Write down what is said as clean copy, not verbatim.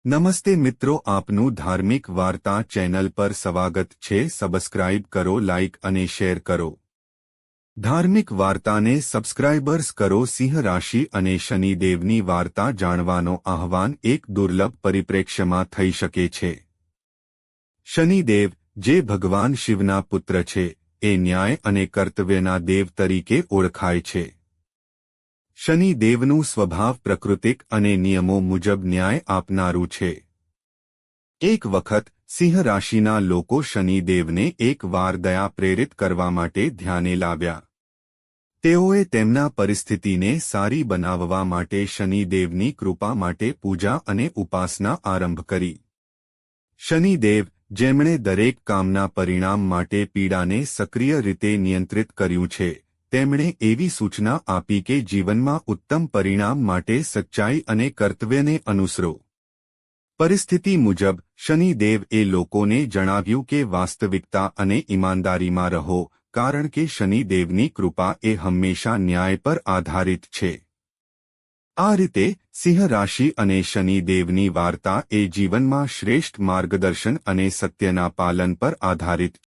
નમસ્તે મિત્રો, આપનું ધાર્મિક વાર્તા ચેનલ પર સ્વાગત છે। સબસ્ક્રાઇબ કરો, લાઇક અને શેર કરો। ધાર્મિક વાર્તાને સબસ્ક્રાઇબર્સ કરો। સિંહ રાશિ અને શનિદેવની વાર્તા જાણવાનો આહવાન એક દુર્લભ પરિપ્રેક્ષ્યમાં થઈ શકે છે। શનિદેવ, જે ભગવાન શિવના પુત્ર છે, એ ન્યાય અને કર્તવ્યના દેવ તરીકે ઓળખાય છે। શનિદેવનું સ્વભાવ પ્રાકૃતિક અને નિયમો મુજબ ન્યાય આપનારું છે। એક વખત સિંહ રાશિના લોકો શનિદેવને એક વાર દયા પ્રેરિત કરવા માટે ધ્યાને લાવ્યા। તેઓએ તેમના પરિસ્થિતિને સારી બનાવવા માટે શનિદેવની કૃપા માટે પૂજા અને ઉપાસના આરંભ કરી। શનિદેવ, જેમણે દરેક કામના પરિણામ માટે પીડાને સક્રિય રીતે નિયંત્રિત કર્યું છે, તેમણે એવી સૂચના આપી કે જીવનમાં ઉત્તમ પરિણામ માટે સચ્ચાઈ અને કર્તવ્યને અનુસરો। પરિસ્થિતિ મુજબ શનિદેવ એ લોકોને જણાવ્યું કે વાસ્તવિકતા અને ઈમાનદારીમાં રહો, કારણ કે શનિદેવની કૃપા એ હંમેશા ન્યાય પર આધારિત છે। આ રીતે સિંહ રાશિ અને શનિદેવની વાર્તા એ જીવનમાં શ્રેષ્ઠ માર્ગદર્શન અને સત્યના પાલન પર આધારિત